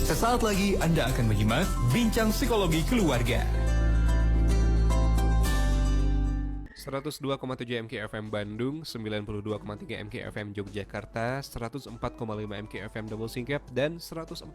Sesaat lagi Anda akan menyimak Bincang Psikologi Keluarga. 102,7 MKFM Bandung, 92,3 MKFM Yogyakarta, 104,5 MKFM Double Singkep, dan 104,5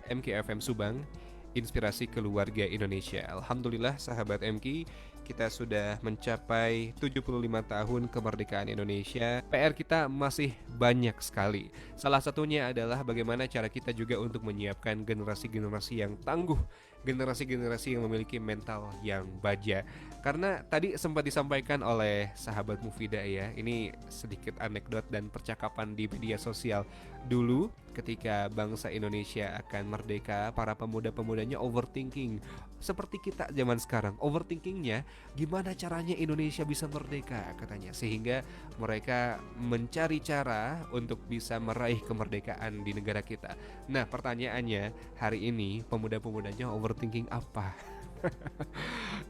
MKFM Subang. Inspirasi Keluarga Indonesia. Alhamdulillah sahabat MK, kita sudah mencapai 75 tahun kemerdekaan Indonesia. PR kita masih banyak sekali. Salah satunya adalah bagaimana cara kita juga untuk menyiapkan generasi-generasi yang tangguh, generasi-generasi yang memiliki mental yang baja. Karena tadi sempat disampaikan oleh sahabat Mufida ya, ini sedikit anekdot dan percakapan di media sosial. Dulu ketika bangsa Indonesia akan merdeka, para pemuda-pemudanya overthinking. Seperti kita zaman sekarang, overthinkingnya gimana caranya Indonesia bisa merdeka katanya. Sehingga mereka mencari cara untuk bisa meraih kemerdekaan di negara kita. Nah pertanyaannya, hari ini pemuda-pemudanya overthinking apa?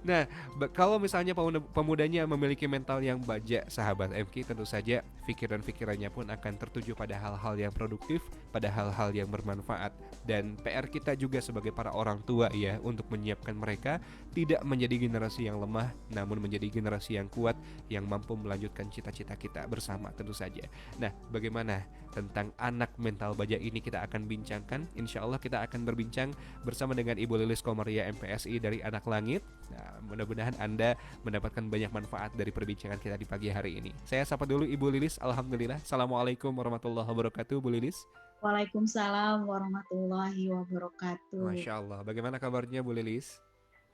Nah, kalau misalnya pemudanya memiliki mental yang baja, sahabat MK, tentu saja pikiran-pikirannya pun akan tertuju pada hal-hal yang produktif, pada hal-hal yang bermanfaat. Dan PR kita juga sebagai para orang tua ya, untuk menyiapkan mereka tidak menjadi generasi yang lemah, namun menjadi generasi yang kuat, yang mampu melanjutkan cita-cita kita bersama tentu saja. Nah, bagaimana tentang anak mental baja ini kita akan bincangkan. Insya Allah kita akan berbincang bersama dengan Ibu Lilis Komaria MPSI dari Anak Langit. Nah, mudah-mudahan Anda mendapatkan banyak manfaat dari perbincangan kita di pagi hari ini. Saya sapa dulu Ibu Lilis. Alhamdulillah. Assalamualaikum warahmatullahi wabarakatuh, Bu Lilis. Waalaikumsalam warahmatullahi wabarakatuh. Masya Allah. Bagaimana kabarnya Bu Lilis?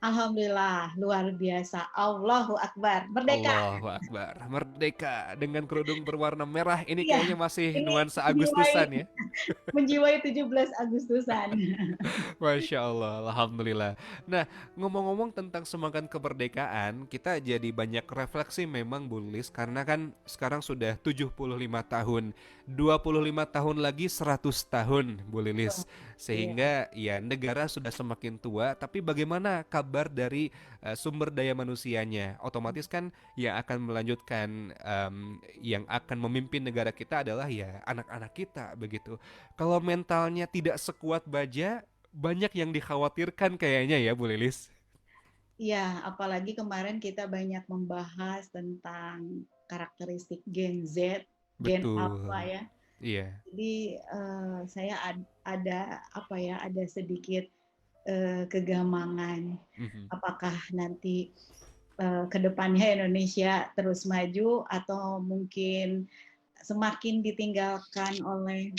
Alhamdulillah, luar biasa. Allahu Akbar. Merdeka. Allahu Akbar. Merdeka dengan kerudung berwarna merah. Ini Iya, kayaknya masih ini nuansa Agustusan ya. menjiwai 17 Agustusan. Masya Allah, Alhamdulillah. Nah, ngomong-ngomong tentang semangat kemerdekaan, kita jadi banyak refleksi memang Bu Lilis, karena kan sekarang sudah 75 tahun, 25 tahun lagi 100 tahun Bu Lilis. Sehingga ya negara sudah semakin tua, tapi bagaimana kabar dari sumber daya manusianya? Otomatis kan yang akan melanjutkan, yang akan memimpin negara kita adalah ya anak-anak kita begitu. Kalau mentalnya tidak sekuat baja, banyak yang dikhawatirkan kayaknya ya Bu Lilis. Iya, apalagi kemarin kita banyak membahas tentang karakteristik Gen Z, Gen apa Betul. ya. Iya. Jadi saya ada apa ya, ada sedikit kegamangan. Mhm. Apakah nanti ke depannya Indonesia terus maju atau mungkin semakin ditinggalkan oleh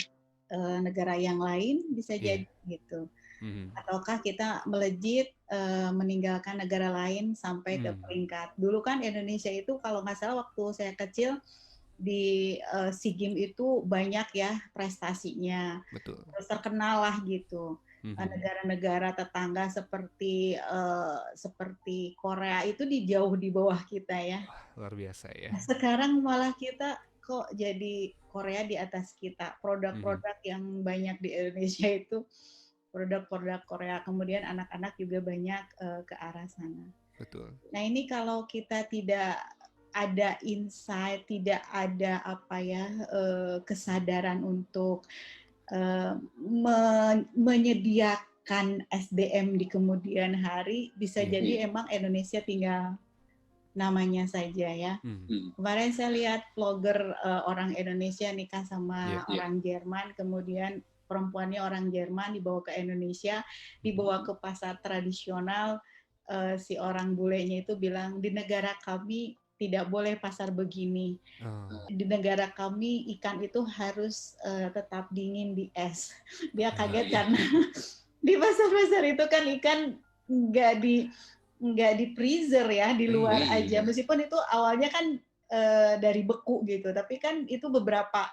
negara yang lain, bisa jadi Iya. gitu. Mhm. Ataukah kita melejit meninggalkan negara lain sampai ke peringkat. Dulu kan Indonesia itu kalau nggak salah waktu saya kecil di SEA Games itu banyak ya prestasinya, Betul. terus terkenal lah gitu. Negara-negara tetangga seperti Korea itu jauh di bawah kita ya. Luar biasa ya. Nah, sekarang malah kita kok jadi Korea di atas kita. Mhm. Produk-produk yang banyak di Indonesia itu produk-produk Korea. Kemudian anak-anak juga banyak ke arah sana. Betul. Nah, ini kalau kita tidak ada insight, tidak ada apa ya kesadaran untuk menyediakan SDM di kemudian hari, bisa Iya. jadi emang Indonesia tinggal namanya saja ya. Kemarin saya lihat vlogger orang Indonesia nikah sama orang Jerman, kemudian perempuannya orang Jerman dibawa ke Indonesia, dibawa ke pasar tradisional, si orang bulenya itu bilang, di negara kami tidak boleh pasar begini. Di negara kami ikan itu harus tetap dingin di es. Dia kaget karena di pasar-pasar itu kan ikan nggak di freezer ya, di luar aja. Meskipun itu awalnya kan dari beku gitu, tapi kan itu beberapa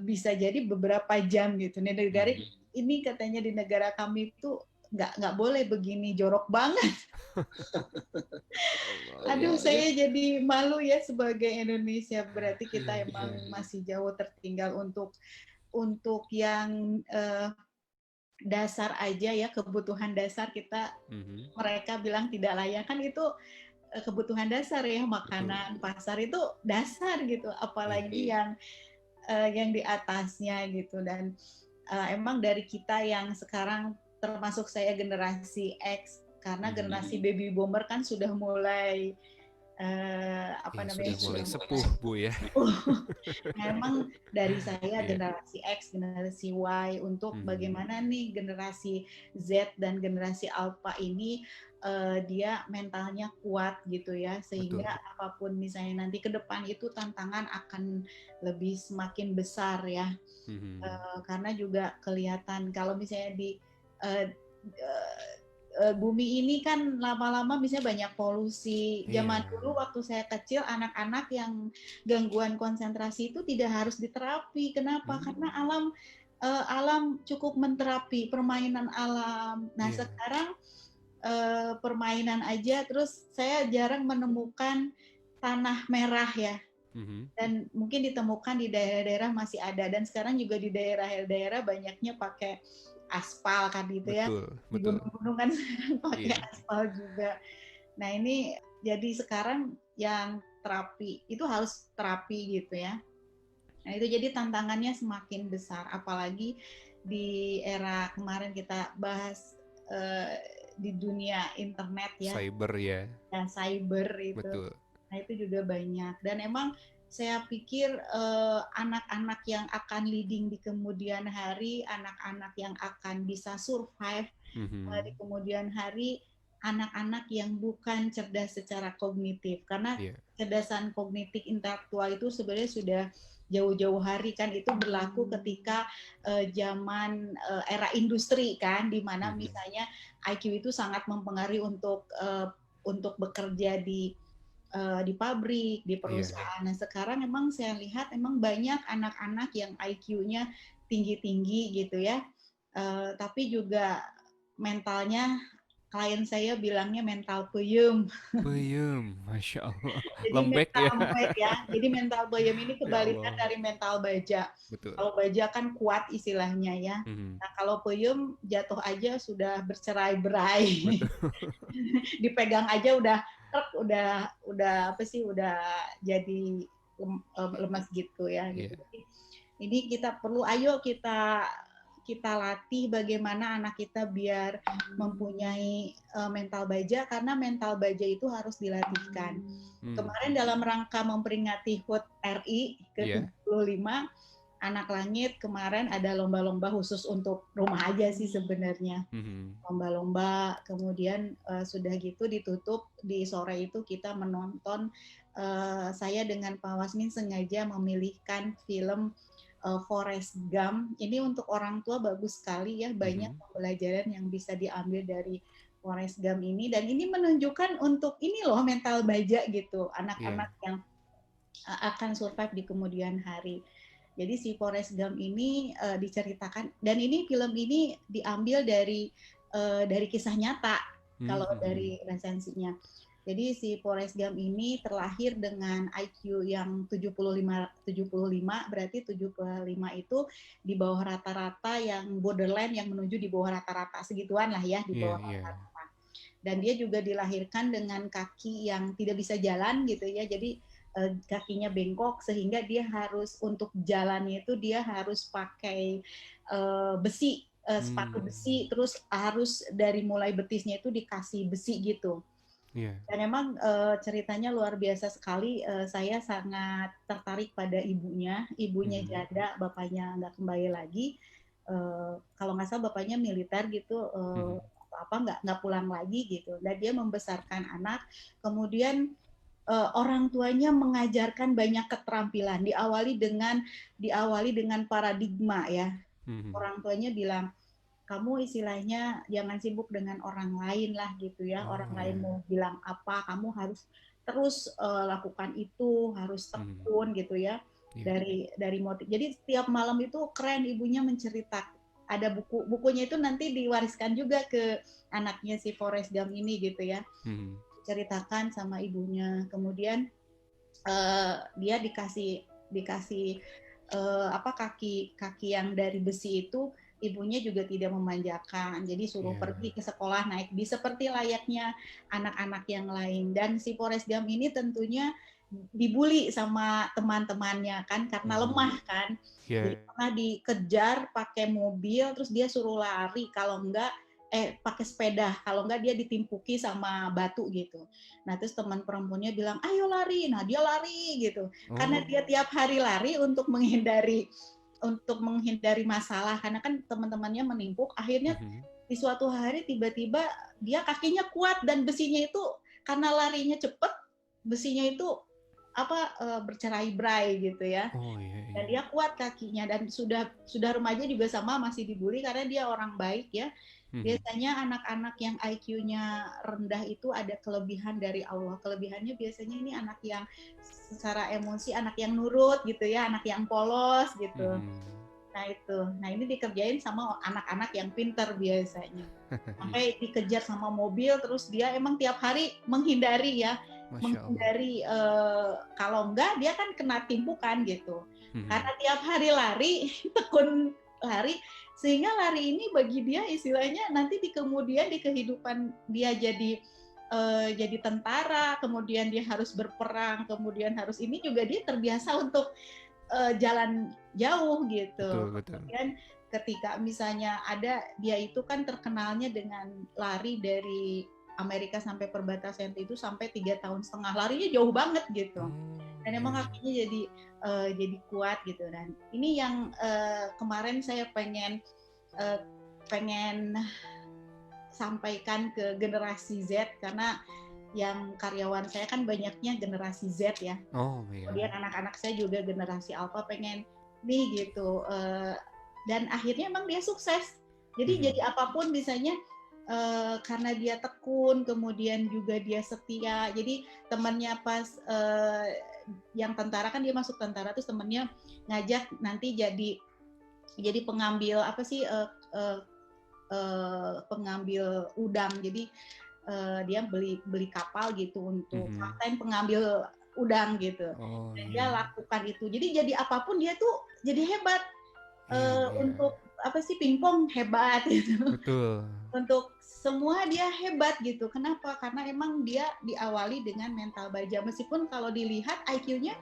bisa jadi beberapa jam gitu. Ini katanya di negara kami itu nggak boleh begini, jorok banget. Aduh, saya jadi malu ya sebagai Indonesia. Berarti kita emang masih jauh tertinggal untuk yang dasar aja ya, kebutuhan dasar kita. Mereka bilang tidak layak, kan itu kebutuhan dasar ya, makanan. Betul. Pasar itu dasar gitu, apalagi yang di atasnya gitu. Dan emang dari kita yang sekarang termasuk saya generasi X, karena generasi baby boomer kan sudah mulai sudah mulai sepuh Bu ya. Memang dari saya generasi X, generasi Y, untuk bagaimana nih generasi Z dan generasi Alpha ini dia mentalnya kuat gitu ya, sehingga apapun misalnya nanti ke depan itu tantangan akan lebih semakin besar ya. Karena juga kelihatan kalau misalnya di bumi ini kan lama-lama misalnya banyak polusi. Zaman dulu waktu saya kecil, anak-anak yang gangguan konsentrasi itu tidak harus diterapi. Kenapa? Karena alam cukup menterapi, permainan alam. Nah sekarang permainan aja, terus saya jarang menemukan tanah merah ya. Dan mungkin ditemukan di daerah-daerah masih ada, dan sekarang juga di daerah-daerah banyaknya pakai aspal kan gitu ya. Di gunung-gunung kan pakai aspal juga. Nah ini jadi sekarang yang terapi itu harus terapi gitu ya. Nah itu jadi tantangannya semakin besar, apalagi di era kemarin kita bahas di dunia internet ya. Cyber ya. Dan cyber itu. Betul. Nah itu juga banyak, dan emang saya pikir anak-anak yang akan leading di kemudian hari, anak-anak yang akan bisa survive di kemudian hari, anak-anak yang bukan cerdas secara kognitif, karena kecerdasan kognitif intelektual itu sebenarnya sudah jauh-jauh hari kan, itu berlaku ketika zaman era industri kan, di mana misalnya IQ itu sangat mempengaruhi untuk bekerja di pabrik, di perusahaan. Nah sekarang emang saya lihat emang banyak anak-anak yang IQ-nya tinggi-tinggi gitu ya, tapi juga mentalnya, klien saya bilangnya mental puyem. Puyem, Masya Allah. Jadi Lembek mental ya. lembek ya. Jadi mental puyem ini kebalikan dari mental baja. Betul. Kalau baja kan kuat istilahnya ya. Nah kalau puyem jatuh aja sudah bercerai-berai. Dipegang aja udah apa sih, udah jadi lemas gitu ya. Gitu. Ini kita perlu, ayo kita latih bagaimana anak kita biar mempunyai mental baja, karena mental baja itu harus dilatihkan. Kemarin dalam rangka memperingati HUT RI ke-75, Anak Langit kemarin ada lomba-lomba khusus untuk rumah aja sih sebenarnya. Lomba-lomba, kemudian sudah gitu ditutup, di sore itu kita menonton, saya dengan Pak Wasmin sengaja memilihkan film Forrest Gump. Ini untuk orang tua bagus sekali ya, banyak pembelajaran yang bisa diambil dari Forrest Gump ini, dan ini menunjukkan untuk ini loh mental baja gitu, anak-anak yang akan survive di kemudian hari. Jadi si Forrest Gump ini diceritakan, dan ini film ini diambil dari kisah nyata kalau dari resensinya. Jadi si Forrest Gump ini terlahir dengan IQ yang 75, berarti 75 itu di bawah rata-rata, yang borderline yang menuju di bawah rata-rata, segituan lah ya, di bawah rata-rata. Dan dia juga dilahirkan dengan kaki yang tidak bisa jalan gitu ya, jadi kakinya bengkok, sehingga dia harus, untuk jalannya itu dia harus pakai besi, sepatu besi, terus harus dari mulai betisnya itu dikasih besi gitu. Dan memang ceritanya luar biasa sekali. Saya sangat tertarik pada ibunya janda, bapaknya nggak kembali lagi. Kalau nggak salah bapaknya militer gitu, nggak pulang lagi gitu. Dan dia membesarkan anak, kemudian orang tuanya mengajarkan banyak keterampilan, diawali dengan paradigma ya. Orang tuanya bilang, kamu istilahnya jangan sibuk dengan orang lain lah gitu ya. Orang lain mau bilang apa, kamu harus terus lakukan itu, harus tekun gitu ya. Dari motif. Jadi setiap malam itu keren, ibunya menceritakan. Ada bukunya itu nanti diwariskan juga ke anaknya si Forrest Gump ini gitu ya. Ceritakan sama ibunya, kemudian dia dikasih kaki yang dari besi itu, ibunya juga tidak memanjakan, jadi suruh pergi ke sekolah naik bis seperti layaknya anak-anak yang lain. Dan si Forrest Gump ini tentunya dibully sama teman-temannya kan karena lemah kan. Jadi pernah dikejar pakai mobil terus dia suruh lari, kalau enggak pakai sepeda, kalau enggak dia ditimpuki sama batu gitu. Nah terus teman perempuannya bilang ayo lari, nah dia lari gitu karena dia tiap hari lari untuk menghindari masalah, karena kan teman-temannya menimpuk. Akhirnya di suatu hari tiba-tiba dia kakinya kuat dan besinya itu karena larinya cepet, besinya itu bercerai-berai gitu ya. Dan dia kuat kakinya, dan sudah remaja juga sama masih dibully karena dia orang baik ya. Biasanya anak-anak yang IQ-nya rendah itu ada kelebihan dari Allah. Kelebihannya biasanya ini anak yang secara emosi, anak yang nurut gitu ya, anak yang polos gitu. Nah itu, nah ini dikerjain sama anak-anak yang pinter biasanya. Sampai dikejar sama mobil, terus dia emang tiap hari menghindari ya. Menghindari, kalau enggak dia kan kena timpukan gitu. Karena tiap hari lari, tekun lari, sehingga lari ini bagi dia istilahnya nanti di kemudian di kehidupan dia jadi tentara, kemudian dia harus berperang, kemudian harus ini juga dia terbiasa untuk jalan jauh gitu. Kemudian ketika misalnya dia itu kan terkenalnya dengan lari dari Amerika sampai perbatasan itu sampai 3,5 tahun, larinya jauh banget gitu. Dan emang kakinya jadi kuat gitu. Dan ini yang kemarin saya pengen sampaikan ke generasi Z, karena yang karyawan saya kan banyaknya generasi Z ya. Kemudian anak-anak saya juga generasi Alpha, pengen nih gitu. Dan akhirnya emang dia sukses. Jadi jadi apapun misalnya karena dia tekun, kemudian juga dia setia. Jadi temannya pas yang tentara kan, dia masuk tentara, terus temannya ngajak nanti jadi pengambil pengambil udang. Jadi dia beli kapal gitu untuk kapten pengambil udang gitu. Dan dia lakukan itu. Jadi jadi apapun dia tuh jadi hebat. Untuk pingpong hebat gitu. Betul. Untuk semua dia hebat gitu. Kenapa? Karena emang dia diawali dengan mental baja. Meskipun kalau dilihat IQ-nya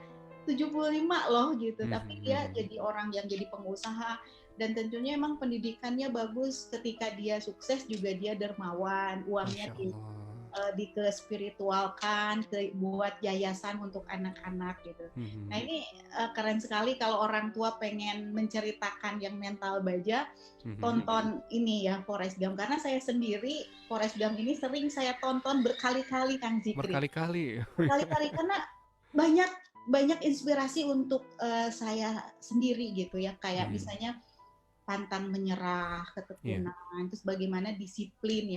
75 loh gitu. Tapi dia jadi orang yang jadi pengusaha. Dan tentunya emang pendidikannya bagus. Ketika dia sukses juga dia dermawan. Uangnya dikespiritualkan, buat yayasan untuk anak-anak gitu. Nah ini keren sekali kalau orang tua pengen menceritakan yang mental baja, tonton ini ya Forrest Gump. Karena saya sendiri Forrest Gump ini sering saya tonton berkali-kali, Kang Zikri. Berkali-kali karena banyak inspirasi untuk saya sendiri gitu ya. Kayak misalnya pantang menyerah, ketekunan, terus bagaimana disiplin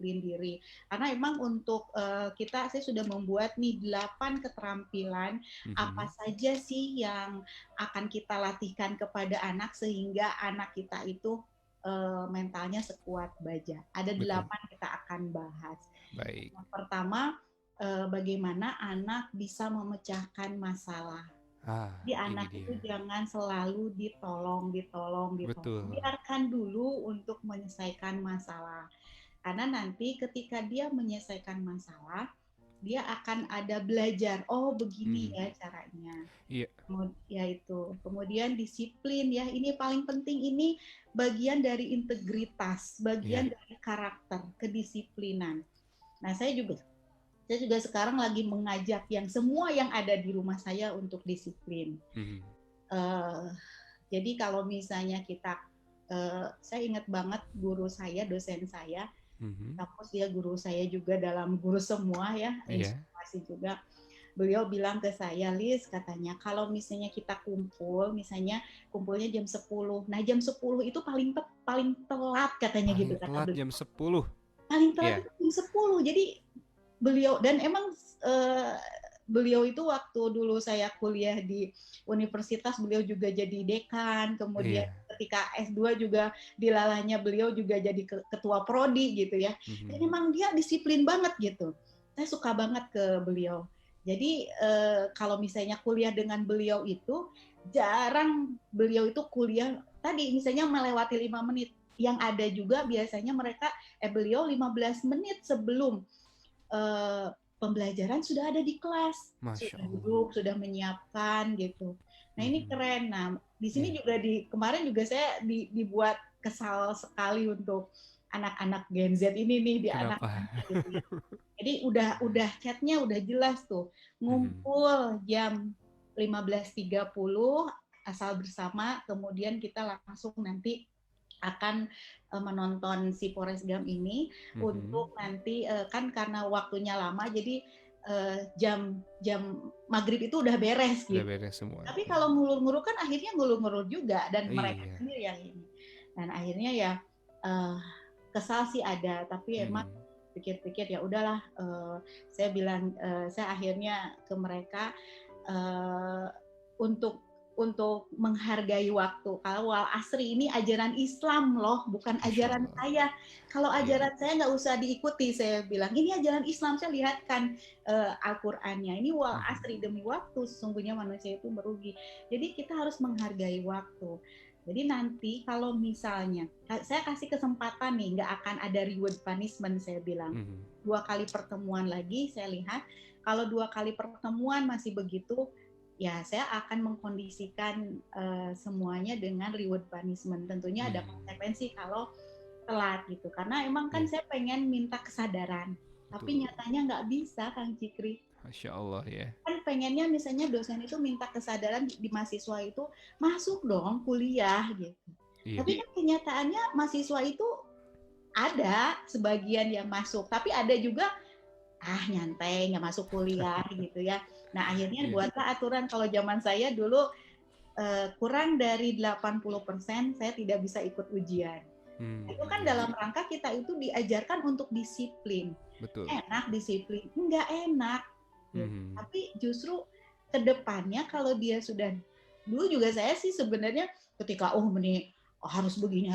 diri. Karena emang untuk saya sudah membuat nih 8 keterampilan apa saja sih yang akan kita latihkan kepada anak sehingga anak kita itu mentalnya sekuat baja. Ada 8 kita akan bahas. Baik. Yang pertama, bagaimana anak bisa memecahkan masalah. Jadi anak itu jangan selalu ditolong. Betul. Biarkan dulu untuk menyelesaikan masalah. Karena nanti ketika dia menyelesaikan masalah, dia akan ada belajar. Oh, begini ya caranya. Iya. Ya itu. Kemudian disiplin ya. Ini paling penting, ini bagian dari integritas, bagian dari karakter, kedisiplinan. Nah, saya juga sekarang lagi mengajak semua yang ada di rumah saya untuk disiplin. Jadi kalau misalnya saya ingat banget guru saya, dosen saya, kampus dia guru saya juga dalam guru semua ya, inspirasi juga. Beliau bilang ke saya, Liz, katanya kalau misalnya kita misalnya kumpulnya jam 10. Nah jam 10 itu paling telat katanya gitu. Telat jam 10. Paling telat jam 10. Jadi beliau, dan emang beliau itu waktu dulu saya kuliah di universitas, beliau juga jadi dekan, kemudian ketika S2 juga dilalahnya beliau juga jadi ketua prodi gitu ya. Dan emang dia disiplin banget gitu. Saya suka banget ke beliau. Jadi kalau misalnya kuliah dengan beliau itu jarang beliau itu kuliah tadi misalnya melewati 5 menit. Yang ada juga biasanya beliau 15 menit sebelum pembelajaran sudah ada di kelas, Masya sudah Allah. duduk, sudah menyiapkan gitu. Nah ini keren. Nah di sini juga kemarin juga saya dibuat kesal sekali untuk anak-anak Gen Z ini nih di anak-anak gitu ya. Jadi udah chatnya udah jelas tuh, ngumpul jam 15.30 asal bersama, kemudian kita langsung nanti akan menonton si Forrest Gump ini untuk nanti kan karena waktunya lama jadi jam maghrib itu udah beres gitu. Udah beres semua. Tapi kalau ngulur-ngulur kan akhirnya ngulur-ngulur juga dan mereka sendiri yang ini. Dan akhirnya ya kesal sih ada, tapi emang pikir-pikir ya udahlah. Saya bilang saya akhirnya ke mereka untuk menghargai waktu. Kalau wal asri ini ajaran Islam loh, bukan ajaran saya. Kalau ajaran saya nggak usah diikuti, saya bilang. Ini ajaran Islam, saya lihatkan Al-Qur'annya. Ini wal asri, demi waktu sesungguhnya manusia itu merugi. Jadi kita harus menghargai waktu. Jadi nanti kalau misalnya, saya kasih kesempatan nih, nggak akan ada reward punishment, saya bilang. 2 kali pertemuan lagi, saya lihat. Kalau 2 kali pertemuan masih begitu, ya saya akan mengkondisikan semuanya dengan reward punishment. Tentunya ada konsekuensi kalau telat gitu. Karena emang kan saya pengen minta kesadaran. Tapi nyatanya nggak bisa, Kang Cikri. Masya Allah ya. Kan pengennya misalnya dosen itu minta kesadaran di mahasiswa itu masuk dong kuliah gitu. Tapi kan kenyataannya mahasiswa itu ada sebagian yang masuk. Tapi ada juga nyantai nggak masuk kuliah gitu ya. Nah akhirnya buatlah aturan. Kalau zaman saya dulu kurang dari 80% saya tidak bisa ikut ujian. Itu kan dalam rangka kita itu diajarkan untuk disiplin. Betul. Enak disiplin? Enggak enak. Tapi justru kedepannya kalau dia sudah, dulu juga saya sih sebenarnya ketika harus begini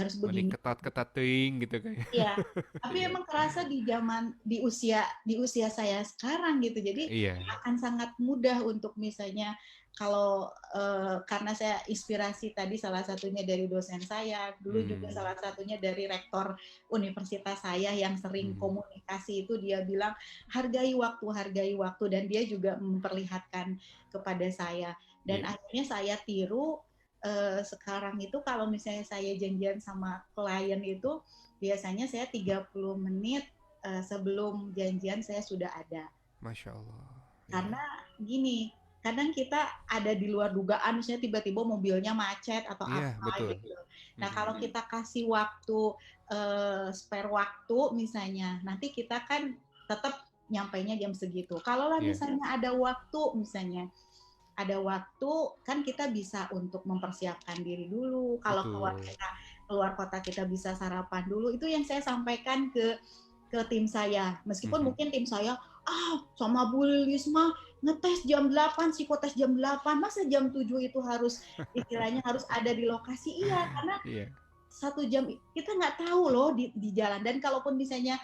ketat ting gitu kayak. Iya. Tapi emang kerasa di usia saya sekarang gitu. Jadi akan sangat mudah untuk misalnya kalau karena saya inspirasi tadi salah satunya dari dosen saya, dulu juga salah satunya dari rektor universitas saya yang sering komunikasi itu, dia bilang hargai waktu, dan dia juga memperlihatkan kepada saya. Dan akhirnya saya tiru. Sekarang itu kalau misalnya saya janjian sama klien itu biasanya saya 30 menit sebelum janjian saya sudah ada. Masya Allah. Karena gini, kadang kita ada di luar dugaan, misalnya tiba-tiba mobilnya macet atau gitu. Nah kalau kita kasih waktu, spare waktu misalnya, nanti kita kan tetap nyampainya jam segitu. Kalau misalnya ada waktu kan kita bisa untuk mempersiapkan diri dulu. Kalau keluar kota kita bisa sarapan dulu. Itu yang saya sampaikan ke tim saya. Meskipun mungkin tim saya sama Bu Lilis mah ngetes jam 8, psikotes jam 8, masa jam 7 itu harus istilahnya harus ada di lokasi. Iya, karena 1 jam kita nggak tahu loh di jalan. Dan kalaupun misalnya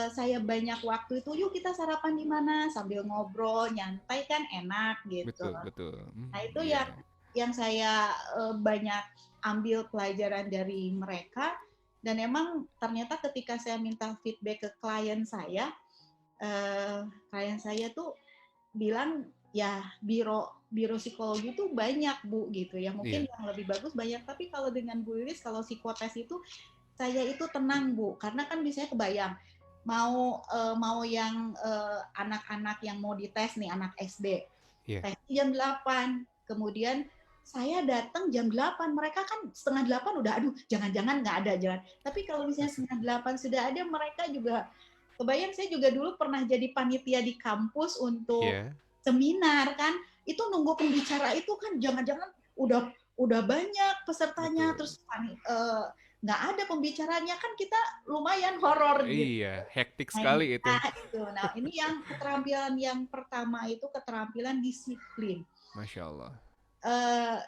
saya banyak waktu itu, yuk kita sarapan di mana sambil ngobrol nyantai kan enak gitu. Betul. Nah itu yang saya banyak ambil pelajaran dari mereka. Dan emang ternyata ketika saya minta feedback ke klien saya tuh bilang ya biro psikologi itu banyak Bu gitu ya, mungkin yang lebih bagus banyak, tapi kalau dengan Bu Lilis kalau psikotes itu saya itu tenang Bu, karena kan biasanya kebayang mau yang anak-anak yang mau dites nih, anak SD, tes jam 8, kemudian saya datang jam 8, mereka kan setengah 8 udah, aduh jangan-jangan nggak ada jalan. Tapi kalau misalnya setengah 8 sudah ada, mereka juga, kebayang saya juga dulu pernah jadi panitia di kampus untuk seminar kan, itu nunggu pembicara itu kan jangan-jangan udah banyak pesertanya, terus nggak ada pembicaranya, kan kita lumayan horor gitu. Iya, hektik sekali itu. Nah, ini yang keterampilan yang pertama itu keterampilan disiplin. Masya Allah.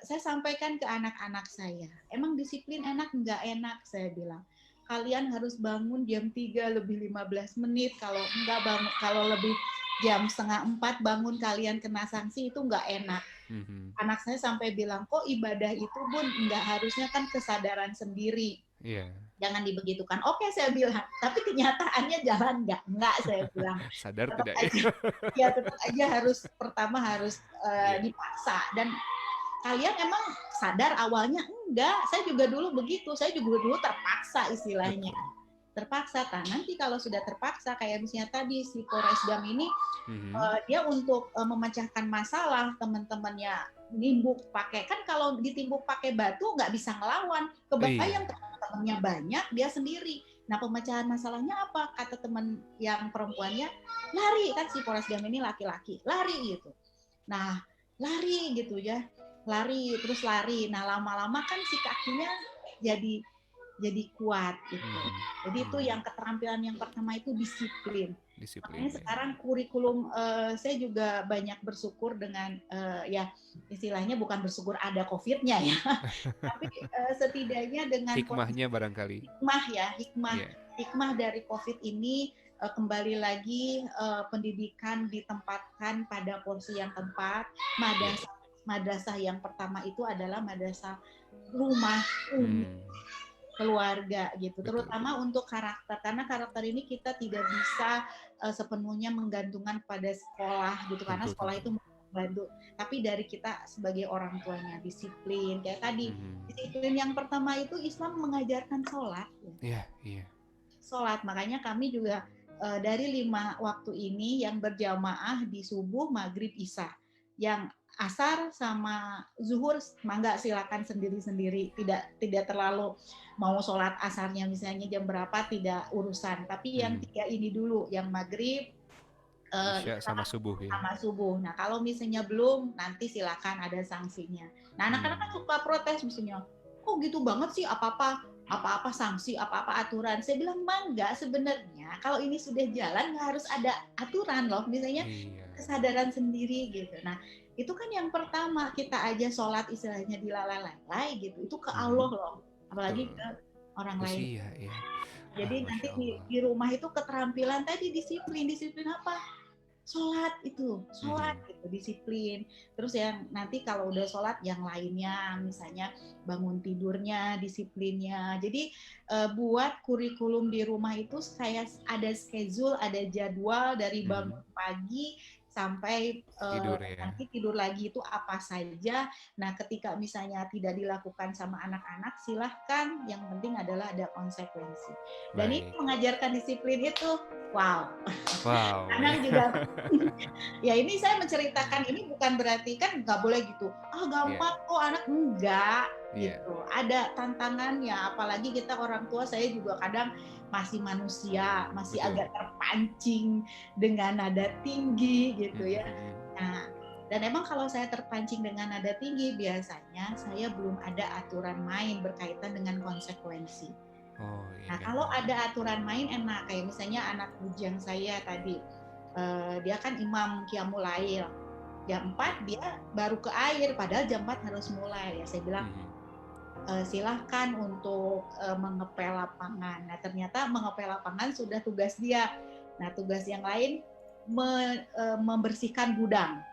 Saya sampaikan ke anak-anak saya, emang disiplin enak nggak enak, saya bilang. Kalian harus bangun jam 3 lebih 15 menit, kalau enggak bangun, kalau lebih jam 3:30 bangun kalian kena sanksi, itu nggak enak. Anak saya sampai bilang, kok ibadah itu Bun nggak harusnya kan kesadaran sendiri. jangan dibegitukan. Oke, saya bilang, tapi kenyataannya jalan nggak saya bilang. Sadar Tetap tidak aja, ya tetap aja pertama harus dipaksa. Dan kalian emang sadar awalnya? Enggak, saya juga dulu begitu, saya juga dulu terpaksa istilahnya. Terpaksa, nanti kalau sudah terpaksa, kayak misalnya tadi si Forrest Gump ini, dia untuk memecahkan masalah teman-temannya nimbuk pakai, kan kalau ditimbuk pakai batu nggak bisa ngelawan, kebayang teman-temannya banyak, dia sendiri. Nah, pemecahan masalahnya apa? Kata teman yang perempuannya, lari, kan si Forrest Gump ini laki-laki, lari gitu. Nah, lari gitu ya, lari terus lari. Nah, lama-lama kan si kakinya jadi kuat gitu. Jadi itu yang keterampilan yang pertama itu disiplin. Makanya sekarang kurikulum saya juga banyak bersyukur dengan ya istilahnya bukan bersyukur ada COVID-nya ya, tapi setidaknya dengan hikmahnya barangkali. Hikmah dari COVID ini kembali lagi pendidikan ditempatkan pada porsi yang tepat. Madrasah yang pertama itu adalah madrasah rumah keluarga gitu, terutama untuk karakter, karena karakter ini kita tidak bisa sepenuhnya menggantungkan pada sekolah gitu, karena sekolah itu membantu, tapi dari kita sebagai orang tuanya disiplin kayak tadi. Disiplin yang pertama itu Islam mengajarkan sholat. Sholat, makanya kami juga dari 5 waktu ini yang berjamaah di subuh, maghrib, isya, yang asar sama zuhur mangga silakan sendiri-sendiri, tidak terlalu mau sholat asarnya misalnya jam berapa tidak urusan, tapi yang 3 ini dulu, yang maghrib sama subuh ya. Sama subuh. Nah, kalau misalnya belum, nanti silakan, ada sanksinya. Nah, anak-anak kan suka protes misalnya, kok gitu banget sih, apa-apa sanksi, apa-apa aturan. Saya bilang enggak, sebenarnya kalau ini sudah jalan nggak harus ada aturan loh, misalnya kesadaran sendiri gitu. Nah, itu kan yang pertama, kita aja sholat istilahnya dilalai-lalai gitu, itu ke Allah loh, apalagi ke orang lain. Jadi nanti di rumah itu keterampilan tadi, disiplin apa? Sholat gitu, disiplin. Terus yang nanti kalau udah sholat yang lainnya, misalnya bangun tidurnya, disiplinnya. Jadi buat kurikulum di rumah itu kayak ada schedule, ada jadwal dari bangun pagi sampai nanti tidur lagi itu apa saja. Nah, ketika misalnya tidak dilakukan sama anak-anak, silahkan, yang penting adalah ada konsekuensi. Dan ini mengajarkan disiplin itu, wow. Kadang juga, ya ini saya menceritakan ini bukan berarti kan nggak boleh gitu, gampang kok anak, enggak gitu. Ada tantangannya, apalagi kita orang tua, saya juga kadang masih manusia, masih agak terpancing dengan nada tinggi gitu ya. Nah, dan emang kalau saya terpancing dengan nada tinggi, biasanya saya belum ada aturan main berkaitan dengan konsekuensi. Nah, kalau ada aturan main enak, kayak misalnya anak bujang saya tadi, dia kan imam qiyamul lail, jam 4 dia baru ke air, padahal jam 4 harus mulai ya. Saya bilang silahkan untuk mengepel lapangan. Nah, ternyata mengepel lapangan sudah tugas dia. Nah, tugas yang lain membersihkan gudang.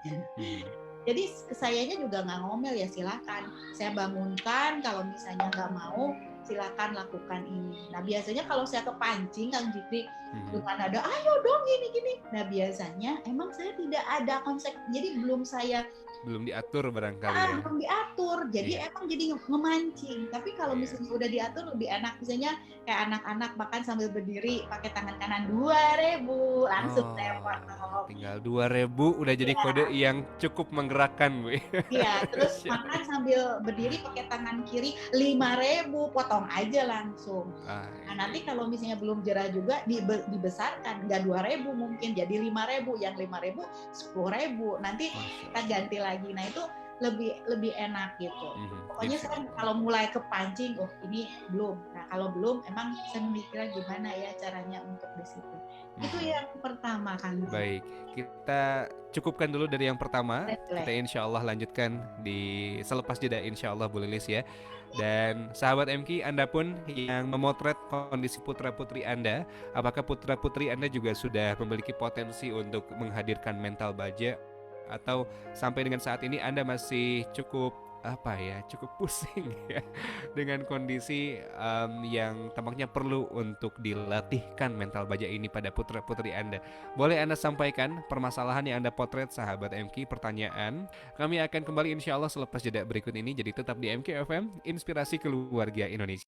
Jadi sayanya juga nggak ngomel, ya silakan. Saya bangunkan, kalau misalnya nggak mau, silakan lakukan ini. Nah, biasanya kalau saya kepancing, Kang Jikri, dengan ada, ayo dong gini-gini. Nah, biasanya emang saya tidak ada konsep, jadi belum diatur barangkali. Belum diatur, jadi emang jadi ngemancing. Tapi kalau misalnya udah diatur lebih enak, misalnya kayak anak-anak makan sambil berdiri, pakai tangan kanan 2.000, langsung lewat. Tinggal 2.000 udah jadi kode yang cukup menggerakkan, Bu. Iya, terus makan sambil berdiri pakai tangan kiri 5.000, potong aja langsung. Nah, nanti kalau misalnya belum jerah juga dibesarkan, nggak 2.000 mungkin jadi 5.000, yang 5.000 10.000, nanti kita ganti lagi. Nah, itu lebih enak gitu. Pokoknya saya kalau mulai kepancing, ini belum. Nah, kalau belum, emang saya mikirnya gimana ya caranya untuk disiplin. Itu yang pertama kan. Baik, kita cukupkan dulu dari yang pertama. Kita insya Allah lanjutkan di selepas jeda, insya Allah, Bu Lilis ya. Dan sahabat MK, Anda pun yang memotret kondisi putra-putri Anda, apakah putra-putri Anda juga sudah memiliki potensi untuk menghadirkan mental baja, atau sampai dengan saat ini Anda masih cukup cukup pusing ya dengan kondisi yang tampaknya perlu untuk dilatihkan mental baja ini pada putra-putri Anda. Boleh Anda sampaikan permasalahan yang Anda potret sahabat MK, pertanyaan. Kami akan kembali insya Allah selepas jeda berikut ini, jadi tetap di MK FM, Inspirasi Keluarga Indonesia.